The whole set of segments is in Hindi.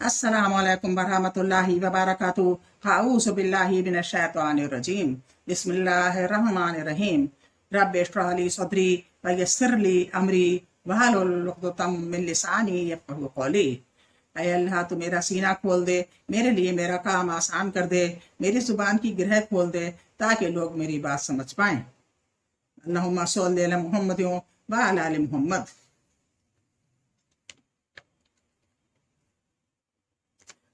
अस्सलामुअलैकुम वरहमतुल्लाहि वबरकातुहू। अऊज़ु बिल्लाहि मिनश शैतानिर रजीम। बिस्मिल्लाहिर रहमानिर रहीम। रब्बि इश्रह ली सदरी व यस्सिर ली अमरी वहलुल उक़दतम मिन लिसानी यफ़क़हू क़ौली। ऐ अल्लाह तू मेरा सीना खोल दे, मेरे लिए मेरा काम आसान कर दे, मेरी जुबान की गिरह खोल दे ताकि लोग मेरी बात समझ पाएं। अल्लाहुम्मा सल्लि अला मुहम्मद व अला आलि मुहम्मद।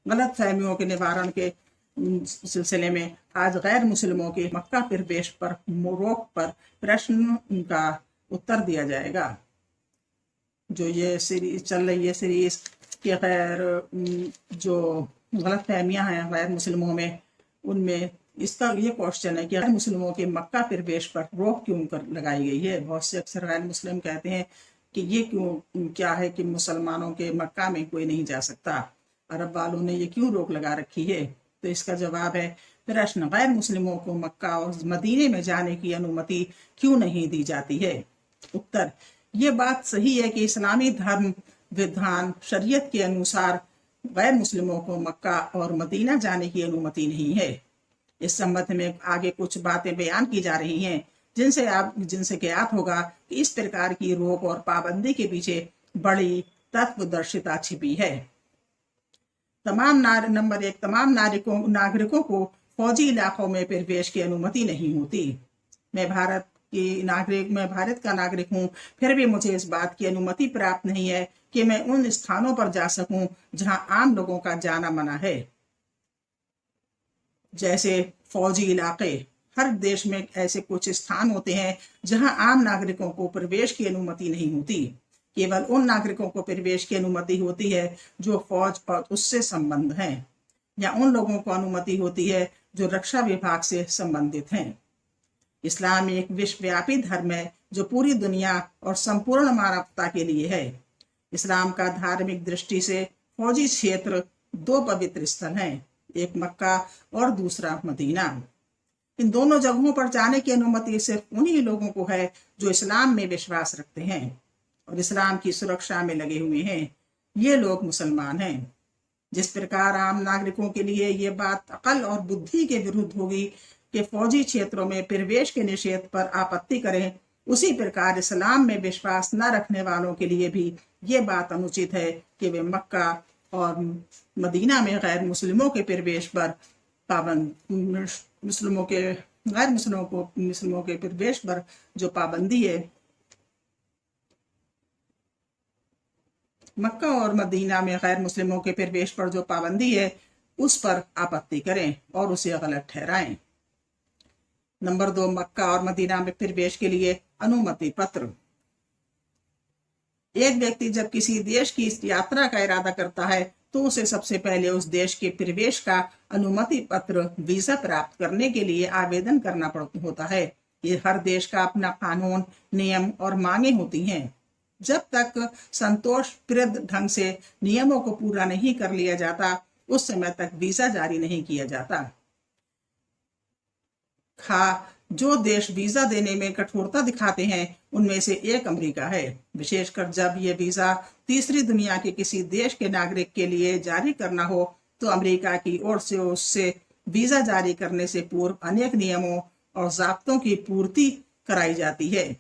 गलत फहमियों के निवारण के सिलसिले में आज गैर मुस्लिमों के मक्का प्रवेश पर रोक पर प्रश्न का उत्तर दिया जाएगा। जो ये सीरीज चल रही है, सीरीज के गैर जो गलत फहमियाँ हैं गैर मुस्लिमों में, उनमें इसका ये क्वेश्चन है कि गैर मुस्लिमों के मक्का प्रवेश पर रोक क्यों कर लगाई गई है। बहुत से अक्सर गैर मुस्लिम कहते हैं कि ये क्यों क्या है कि मुसलमानों के मक्का में कोई नहीं जा सकता, अरब वालों ने ये क्यों रोक लगा रखी है। तो इसका जवाब है प्रश्न, गैर मुस्लिमों को मक्का और मदीने में जाने की अनुमति क्यों नहीं दी जाती है। उत्तर, ये बात सही है कि इस्लामी धर्म विधान शरीयत के अनुसार गैर मुस्लिमों को मक्का और मदीना जाने की अनुमति नहीं है। इस संबंध में आगे कुछ बातें बयान की जा रही हैं जिनसे ज्ञात होगा कि इस प्रकार की रोक और पाबंदी के पीछे बड़ी तत्वदर्शिता छिपी है। नंबर 1, तमाम नागरिकों को फौजी इलाकों में प्रवेश की अनुमति नहीं होती। मैं भारत का नागरिक हूँ, फिर भी मुझे इस बात की अनुमति प्राप्त नहीं है कि मैं उन स्थानों पर जा सकूं जहां आम लोगों का जाना मना है। जैसे फौजी इलाके, हर देश में ऐसे कुछ स्थान होते हैं जहां आम नागरिकों को प्रवेश की अनुमति नहीं होती। केवल उन नागरिकों को प्रवेश की अनुमति होती है जो फौज और उससे संबंध हैं, या उन लोगों को अनुमति होती है जो रक्षा विभाग से संबंधित हैं। इस्लाम एक विश्वव्यापी धर्म है जो पूरी दुनिया और संपूर्ण मानवता के लिए है। इस्लाम का धार्मिक दृष्टि से फौजी क्षेत्र 2 पवित्र स्थल हैं, एक मक्का और दूसरा मदीना। इन दोनों जगहों पर जाने की अनुमति सिर्फ उन्हीं लोगों को है जो इस्लाम में विश्वास रखते हैं और इस्लाम की सुरक्षा में लगे हुए हैं। ये लोग मुसलमान हैं। जिस प्रकार आम नागरिकों के लिए ये बात अकल और बुद्धि के विरुद्ध होगी कि फौजी क्षेत्रों में प्रवेश के निषेध पर आपत्ति करें, उसी प्रकार इस्लाम में विश्वास न रखने वालों के लिए भी ये बात अनुचित है कि वे मक्का और मदीना में गैर मुस्लिमों के प्रवेश पर मुस्लिमों के प्रवेश पर जो पाबंदी है, मक्का और मदीना में गैर मुस्लिमों के प्रवेश पर जो पाबंदी है, उस पर आपत्ति करें और उसे गलत ठहराएं। नंबर 2, मक्का और मदीना में प्रवेश के लिए अनुमति पत्र। एक व्यक्ति जब किसी देश की यात्रा का इरादा करता है तो उसे सबसे पहले उस देश के प्रवेश का अनुमति पत्र वीजा प्राप्त करने के लिए आवेदन करना होता है। ये हर देश का अपना कानून, नियम और मांगे होती हैं। जब तक संतोषप्रद ढंग से नियमों को पूरा नहीं कर लिया जाता, उस समय तक वीजा जारी नहीं किया जाता। जो देश वीजा देने में कठोरता दिखाते हैं उनमें से एक अमेरिका है, विशेषकर जब ये वीजा तीसरी दुनिया के किसी देश के नागरिक के लिए जारी करना हो तो अमेरिका की ओर से उससे वीजा जारी करने से पूर्व अनेक नियमों और ज़ाब्तों की पूर्ति कराई जाती है।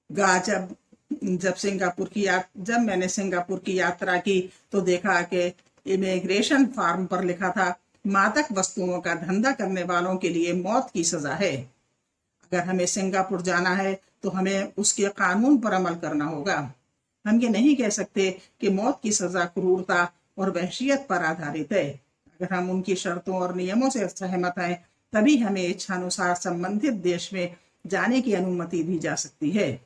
जब मैंने सिंगापुर की यात्रा की तो देखा कि इमिग्रेशन फॉर्म पर लिखा था, मादक वस्तुओं का धंधा करने वालों के लिए मौत की सजा है। अगर हमें सिंगापुर जाना है तो हमें उसके कानून पर अमल करना होगा। हम ये नहीं कह सकते कि मौत की सजा क्रूरता और वहशियत पर आधारित है। अगर हम उनकी शर्तों और नियमों से सहमत हैं, तभी हमें इच्छानुसार संबंधित देश में जाने की अनुमति दी जा सकती है।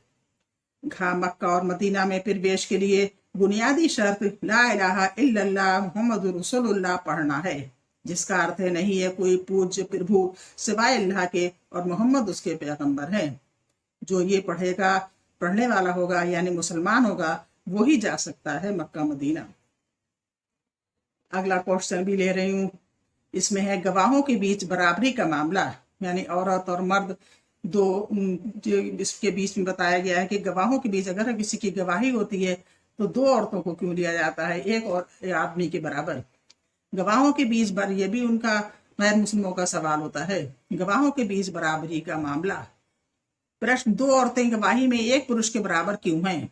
मक्का और मदीना में प्रवेश के लिए बुनियादी शर्त ला इलाहा इल्लल्लाह मुहम्मदुर रसूलुल्लाह पढ़ना है, जिसका अर्थ है नहीं है कोई पूज्य प्रभु सिवाय अल्लाह के और मोहम्मद उसके पैगंबर हैं। जो ये पढ़ने वाला होगा यानी मुसलमान होगा, वो ही जा सकता है मक्का मदीना। अगला क्वेश्चन भी ले रही हूँ। इसमें है गवाहों के बीच बराबरी का मामला, यानी औरत और मर्द इसके बीच में बताया गया है कि गवाहों के बीच अगर किसी की गवाही होती है तो दो औरतों को क्यों लिया जाता है एक और आदमी के बराबर? गवाहों के बीच ये भी उनका गैर मुस्लिमों का सवाल होता है। गवाहों के बीच बराबरी का मामला। प्रश्न, दो औरतें गवाही में एक पुरुष के बराबर क्यों हैं?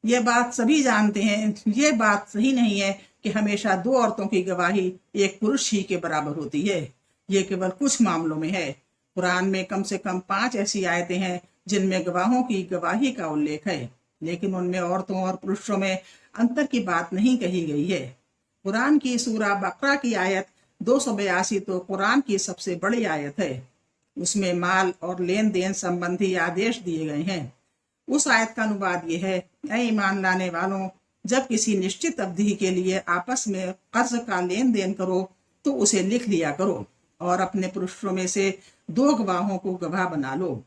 यह बात सभी जानते हैं, यह बात सही नहीं है कि हमेशा दो औरतों की गवाही एक पुरुष ही के बराबर होती है। ये केवल कुछ मामलों में है। कुरान में कम से कम 5 ऐसी आयतें हैं जिनमें गवाहों की गवाही का उल्लेख है, लेकिन उनमें औरतों और पुरुषों में अंतर की बात नहीं कही गई है। कुरान की सूरा बकरा की आयत 282 तो कुरान की सबसे बड़ी आयत है। उसमें माल और लेन देन संबंधी आदेश दिए गए हैं। उस आयत का अनुवाद यह है, ऐ ईमान लाने वालों, जब किसी निश्चित अवधि के लिए आपस में कर्ज का लेन देन करो तो उसे लिख लिया करो और अपने पुरुषों में से 2 गवाहों को गवाह बना लो।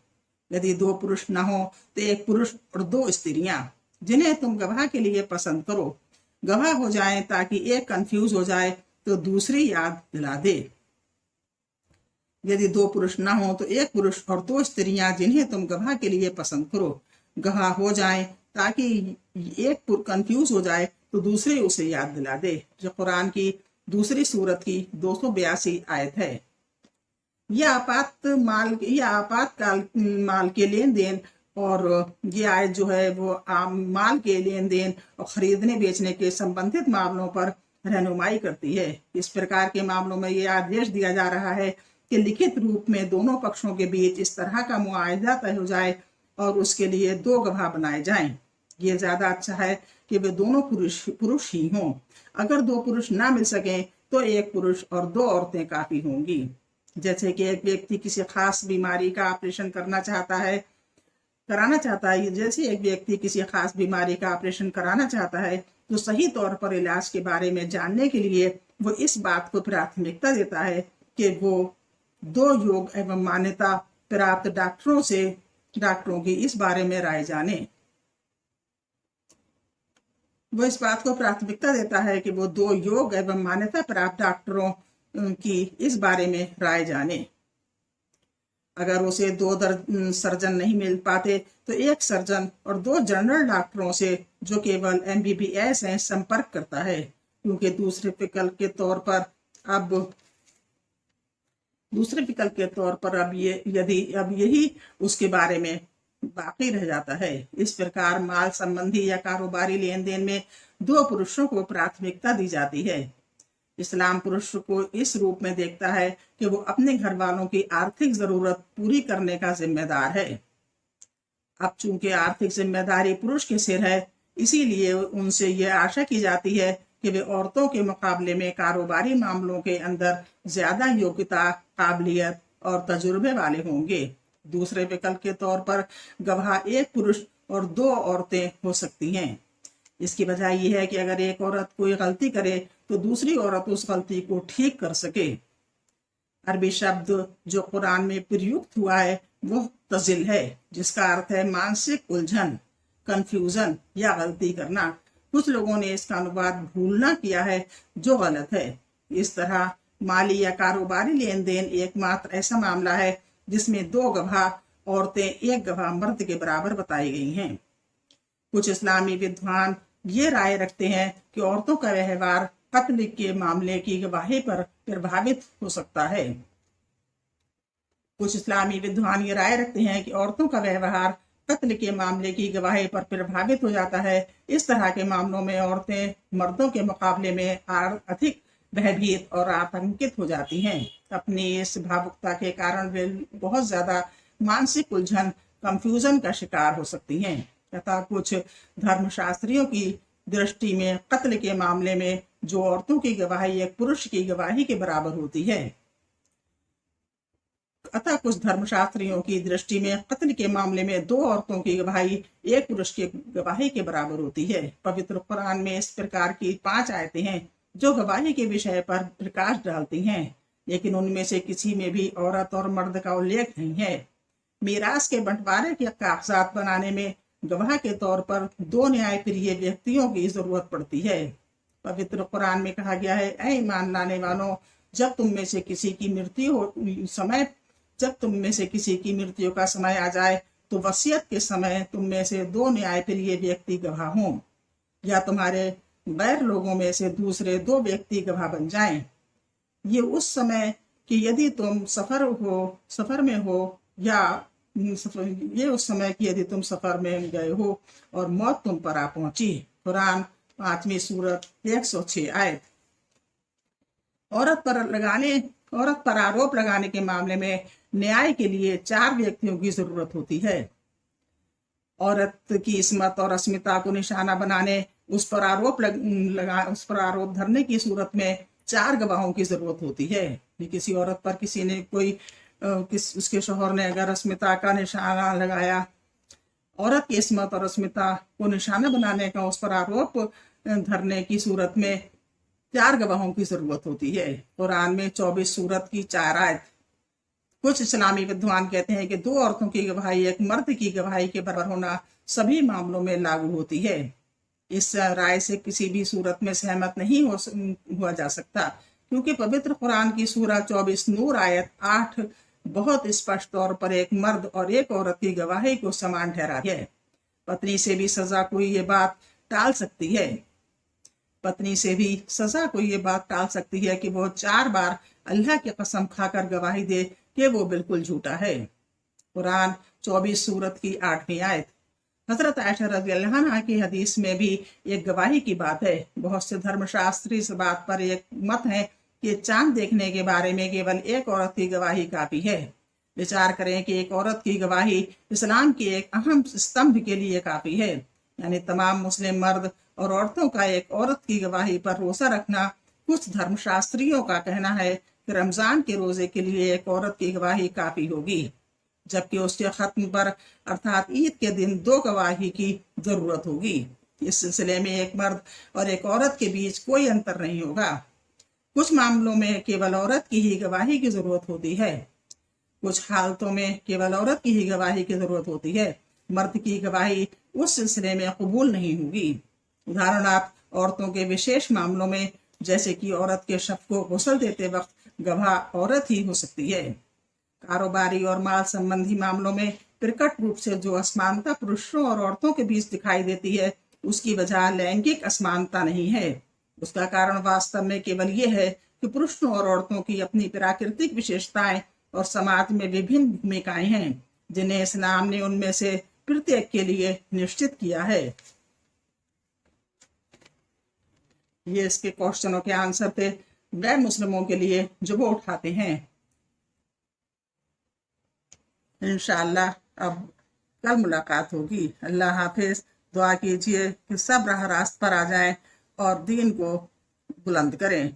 यदि 2 पुरुष न हो तो 1 पुरुष और 2 स्त्रियां जिन्हें तुम गवाह के लिए पसंद करो गवाह हो जाएं, ताकि एक कंफ्यूज हो जाए तो दूसरी याद दिला दे। यदि 2 पुरुष न हो तो 1 पुरुष और 2 स्त्रियां जिन्हें तुम गवाह के लिए पसंद करो गवाह हो जाएं, ताकि एक कंफ्यूज हो जाए तो दूसरे उसे याद दिला दे। जो कुरान की दूसरी सूरत की 282 आयत है। यह आपातकाल माल के लेन देन और ये आयत जो है वो आम माल के लेन देन और खरीदने बेचने के संबंधित मामलों पर रहनुमाई करती है। इस प्रकार के मामलों में यह आदेश दिया जा रहा है कि लिखित रूप में दोनों पक्षों के बीच इस तरह का मुआहदा तय हो जाए और उसके लिए 2 गवाह बनाए जाएं। ये ज्यादा अच्छा है कि वे दोनों पुरुष ही हों। अगर 2 पुरुष ना मिल सके तो 1 पुरुष और 2 औरतें काफी होंगी। जैसे कि एक व्यक्ति किसी खास बीमारी का ऑपरेशन कराना चाहता है, जैसे एक व्यक्ति किसी खास बीमारी का ऑपरेशन कराना चाहता है तो सही तौर पर इलाज के बारे में जानने के लिए वो इस बात को प्राथमिकता देता है कि वो 2 योग एवं मान्यता प्राप्त डॉक्टरों की इस बारे में राय जाने। वो इस बात को प्राथमिकता देता है कि वो 2 योग एवं मान्यता प्राप्त डॉक्टरों की इस बारे में राय जाने। अगर उसे 2 सर्जन नहीं मिल पाते तो 1 सर्जन और 2 जनरल डॉक्टरों से जो केवल MBBS हैं संपर्क करता है, क्योंकि दूसरे विकल्प के तौर पर अब यही उसके बारे में बाकी रह जाता है। इस प्रकार माल संबंधी या कारोबारी लेन देन में 2 पुरुषों को प्राथमिकता दी जाती है। इस्लाम पुरुष को इस रूप में देखता है कि वो अपने घर वालों की आर्थिक जरूरत पूरी करने का जिम्मेदार है। अब चूंकि आर्थिक जिम्मेदारी पुरुष के सिर है, इसीलिए उनसे यह आशा की जाती है कि वे औरतों के मुकाबले में कारोबारी मामलों के अंदर ज्यादा योग्यता, काबिलियत और तजुर्बे वाले होंगे। दूसरे विकल्प के तौर पर गवाह 1 पुरुष और 2 औरतें हो सकती हैं। इसकी वजह यह है कि अगर एक औरत कोई गलती करे तो दूसरी औरत उस गलती को ठीक कर सके। अरबी शब्द जो कुरान में प्रयुक्त हुआ है वो तजिल है, जिसका अर्थ है मानसिक उलझन, कंफ्यूजन या गलती करना। कुछ लोगों ने इसका अनुवाद भूलना किया है, जो गलत है। इस तरह माली या कारोबारी लेन देन एकमात्र ऐसा मामला है जिसमें 2 गवाह औरतें 1 गवाह मर्द के बराबर बताई गई हैं। कुछ इस्लामी विद्वान ये राय रखते हैं कि औरतों का व्यवहार कत्ल के मामले की गवाही पर प्रभावित हो सकता है। कुछ इस्लामी विद्वान ये राय रखते हैं कि औरतों का व्यवहार कत्ल के मामले की गवाही पर प्रभावित हो जाता है। इस तरह के मामलों में औरतें मर्दों के मुकाबले में अधिक भयभीत और आतंकित हो जाती हैं। अपनी इस भावुकता के कारण वे बहुत ज्यादा मानसिक उलझन, कंफ्यूजन का शिकार हो सकती हैं। तथा कुछ धर्मशास्त्रियों की दृष्टि में कत्ल के मामले में जो औरतों की गवाही 1 पुरुष की गवाही के बराबर होती है, अतः कुछ धर्मशास्त्रियों की दृष्टि में कत्ल के मामले में 2 औरतों की गवाही 1 पुरुष की गवाही के बराबर होती है। पवित्र कुरान में इस प्रकार की 5 आयतें हैं जो गवाही के विषय पर प्रकाश डालती हैं, लेकिन उनमें से किसी में भी औरत और मर्द का उल्लेख नहीं है। मीरास के बंटवारे के कागजात बनाने में गवाह के तौर पर 2 न्यायप्रिय व्यक्तियों की जरूरत पड़ती है। पवित्र कुरान में कहा गया है, ऐ ईमान लाने वालों, जब तुम में से किसी की मृत्यु का समय आ जाए तो वसीयत के समय तुम में से 2 न्यायप्रिय व्यक्ति गवाह हों। या तुम्हारे गैर लोगों में से दूसरे 2 व्यक्ति गवाह बन जाएं। ये उस समय कि यदि तुम सफर में हो या ये उस समय की यदि तुम सफर में गए हो और मौत तुम पर आ पहुंची। कुरान 5वीं सूरत 106 आयत। औरत पर आरोप लगाने के मामले में न्याय के लिए 4 व्यक्तियों की जरूरत होती है। औरत की इस्मत और अस्मिता को निशाना बनाने, उस पर आरोप धरने की सूरत में 4 गवाहों की जरूरत होती है। किसी औरत पर किसी ने उसके शौहर ने अगर अस्मिता का निशाना लगाया, औरत की इस्मत और अस्मिता को निशाना बनाने का उस पर आरोप धरने की सूरत में 4 गवाहों की जरूरत होती है। कुरान में 24 सूरत की 4 आयत। कुछ इस्लामी विद्वान कहते हैं कि 2 औरतों की गवाही एक मर्द की गवाही के बराबर होना सभी मामलों में लागू होती है। इस राय से किसी भी सूरत में सहमत नहीं हुआ जा सकता, क्योंकि पवित्र कुरान की सूरा 24 नूर आयत 8 बहुत स्पष्ट तौर पर एक मर्द और एक औरत की गवाही को समान ठहराती है। पत्नी से भी सजा कोई ये बात टाल सकती है कि वो 4 बार अल्लाह की कसम खाकर गवाही दे कि वो बिल्कुल झूठा है। कुरान 24 सूरत की 8वीं आयत। हजरत आयशा रज़ी अल्लाह अन्हा की हदीस में भी एक गवाही की बात है। बहुत से धर्मशास्त्री इस बात पर एक मत है कि चांद देखने के बारे में केवल एक औरत की गवाही काफी है। विचार करें कि एक औरत की गवाही इस्लाम की एक अहम स्तंभ के लिए काफी है, यानी तमाम मुस्लिम मर्द और औरतों का एक औरत की गवाही पर भरोसा रखना। कुछ धर्मशास्त्रियों का कहना है कि रमजान के रोजे के लिए एक औरत की गवाही काफी होगी, जबकि उसके खत्म पर अर्थात ईद के दिन 2 गवाही की जरूरत होगी। इस सिलसिले में एक मर्द और एक औरत के बीच कोई अंतर नहीं होगा। कुछ मामलों में केवल औरत की ही गवाही की जरूरत होती है, कुछ हालतों में केवल औरत की ही गवाही की जरूरत होती है। मर्द की गवाही उस सिलसिले में कबूल नहीं होगी। उदाहरणार्थ, औरतों के विशेष मामलों में, जैसे कि औरत के शव को गुस्ल देते वक्त गवाह औरत ही हो सकती है। कारोबारी और माल संबंधी मामलों में प्रकट रूप से जो असमानता पुरुषों और औरतों के बीच दिखाई देती है, उसकी वजह लैंगिक असमानता नहीं है। उसका कारण वास्तव में केवल ये है कि पुरुषों और औरतों की अपनी प्राकृतिक विशेषताएं और समाज में विभिन्न भूमिकाएं हैं, जिन्हें इस्लाम ने उनमें से प्रत्येक के लिए निश्चित किया है। ये इसके क्वेश्चनों के आंसर थे गैर मुस्लिमों के लिए जो वो उठाते हैं। इंशाअल्लाह अब कल मुलाकात होगी। अल्लाह हाफिज। दुआ कीजिए कि सब राह रास्त पर आ जाएं और दीन को बुलंद करें।